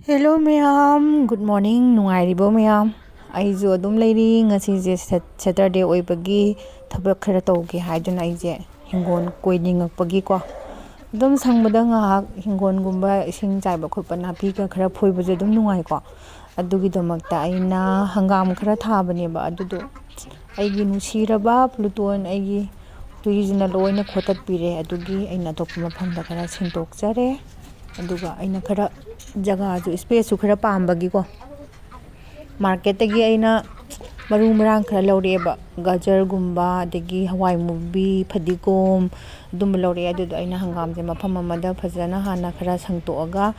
Hello mayam, good morning, nungairibo mayam. Aizu adum leiri ngasi Saturday oibagi thabak khara tawge haiduna aije hingon koiningakpagi ko. Adum sangbada ngahak hingon gumba ising chaiba khotpa napi ka khara phoibuje adum nungai ko. Adugi damakta aina hangam khara thabaneba adudo aigi nusiraba Pluton aigi huijina loina khotat pire adugi aina topma mafamda khara singtokjare. Aduga aina khara jaga ju space khara pambagi ko market tagi aina maru marang khara laureba gajar gumba adagi hawai mubi phadigom dum laure adu aina hangam je mafam amada phajana hana khara sangtoaga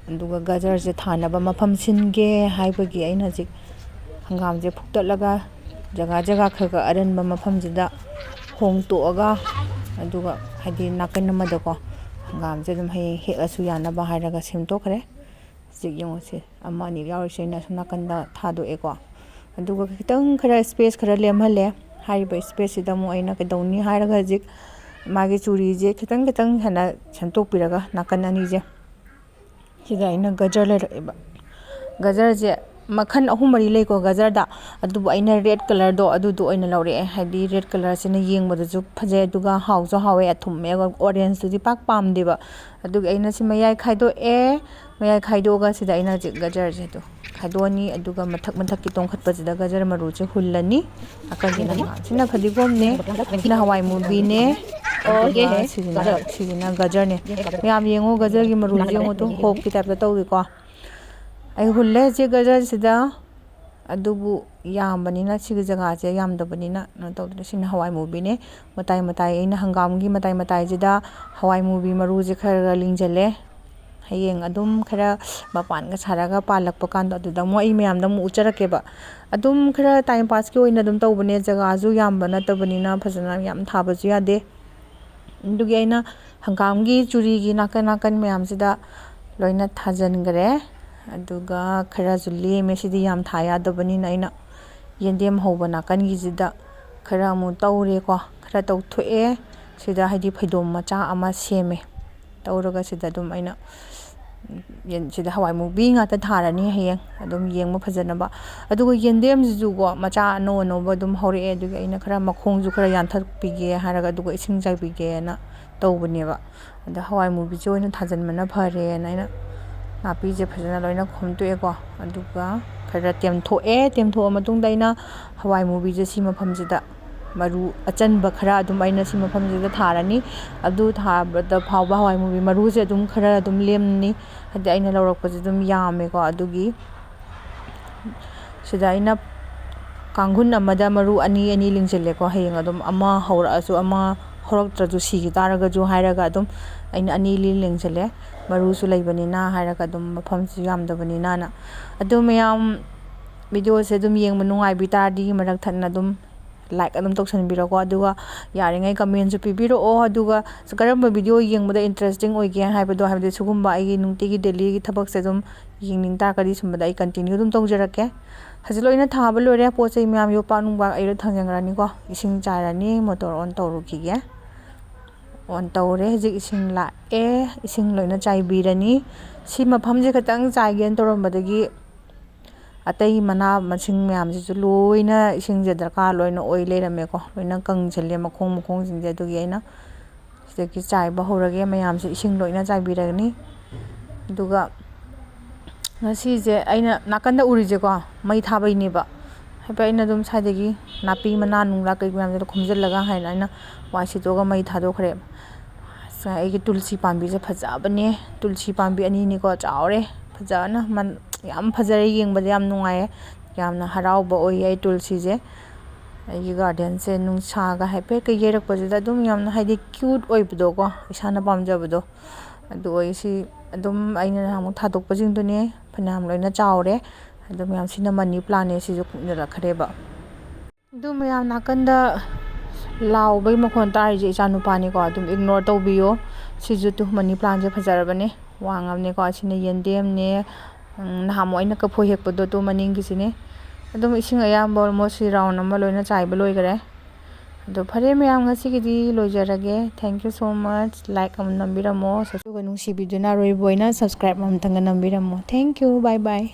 aduga gajar je thanaba mafam singe haibagi aina jik hangam je phuktatlaga jaga khaga aranba mafam jida hongtoaga aduga hadi nakan amada ko hangam je dum hai helasu yanaba hairaga semtokre jik yongse amma ni yaurse na sunakanda thado eko aduga kitang khara space khara lemhale haiba space da mu aina kedawni hairaga jik magi churi je kitang hana semtok piraga nakan ani je sida aina gajar le gajar je makhan ahum mari lei ko gajar da adubu aina red color do adudu aina laure hadi red color sina yengbada ju phaje aduga haujo hawe athum me orange du pak pam deba aduga aina si mayai khaido mayai khaido ga sida aina je gajar je do khaidoni aduga mathak ki tongkhat pajida gajar maru je hullani akagina sina phadigom ne sina hawai mubi ne oge sina gajar ne yam yengo gajar gi maru je ngo to hop ki type da tawri ko ai hulle je gajar sida adubu yambanina sigi jaga je yamdabanina no tawdra sina hawai mubi ne matai aina hangam gi matai jida hawai mubi maru je khara lingjale hayeng adum khara mapan ga saraga palakpa kan aduda mo ai mayam da mu ucharakke ba adum khara time pass ki oina dum tawbane jaga ju yambana tabanina phajana yam thaba ju yade indugi aina hangam gi churi gi nakan mayam sida loina thajangare aduga khara juli mesidi yam thaya dabanina aina yendem hoba nakan gi jida khara mu tawre ko khara tawthoe sida haidi phaidom macha ama seme tawraga sida dum aina sida hawai mubi nga ta tharani hayeng adum yengma phajanaba aduga yendem ju go macha no ba dum hore aduga aina khara makhong ju khara yanthak pige haraga aduga ising jai pige na tawbaneba ada hawai mubi jo ina thajanmana phare na aina napi je phajana loina khomtoe ko aduga khara temtho matungda aina hawai mubi je sima phamjida maru achanba khara adum aina sima phamjida tharani adu thabada phawba hawai mubi maru je adum khara adum lemni hadi aina lawrakpa je adum yame ko adugi sida aina kanghun amada maru ani lingjale ko hayeng adum ama hawra asu ama horak traju sigi taraga ju hairaga adum aina ani lingjale maru su leibanina hairaga adum mafam su yamdabanina na adum mayam video se adum yengma nungai bi tardi marak thanna adum like adum toksanbira ko aduga yaringai comment su pibiro aduga karamba video yengmada interesting oige haibado habde sugumba ai nungti gi daily gi thabak se adum yengning ta kadi sumbada ai continue adum tawjarake hajiloina thaba lore pochai mayam yo panungba ai ra thangjangrani ko ising charani motor on tawrukige on tawre hijik ising la ising loina chai birani si mafam je khatang chai gen torambadagi atai mana masing mayam je loina ising je darka loina oi lerame ko loina kangjale makhong jinje adugi aina sidaki chai ba horage mayam se ising loina chai birani duga ngasi je aina nakanda uri je ko mai thabai ne ba haiba aina dum saidagi napi mana nungla kai mayam je khomjallaga haina aina waisi toga mai thado khare ai tulsi pambi je phajabane tulsi pambi ani ni ko chaure phajana man yam phajare yengbada yam nungaye yamna harauba oi ai tulsi je ai garden se nungsa ga haipe ke yerak pajida dum yamna haidi cute oibdo ko isana pamjabdo adu oi si adum aina hamu thadok pajing dune phanam loina chaure adum yam sina money plant e si ju kunjala khareba dum yam nakanda law bai makhon tar je chanu pani ko adum ignore tawbiyo siju tu money plant je phajarabane wangamne ko sina yendem ne nahamo aina ka phoi hekpado to maning gi sine adum ising ayamba almost round ama loina chaiba loi gare ꯑꯗꯣ ꯐꯔꯦ ꯃꯌꯥꯝ ꯉꯁꯤꯒꯤꯗꯤ ꯂꯣꯏꯖꯔꯒꯦ. Thank you so much. Like ꯑꯃ ꯅꯝꯕꯤꯔꯝꯃꯣ. ꯑꯗꯨꯒ ꯅꯨꯡꯁꯤꯕꯤꯗꯨꯅ ꯑꯔꯣꯏꯕ ꯑꯣꯏꯅ ꯁꯕꯁꯀ꯭ꯔꯥꯏꯕ ꯑꯃꯇꯪꯒ ꯅꯝꯕꯤꯔꯝꯃꯣ. Thank you. Bye by.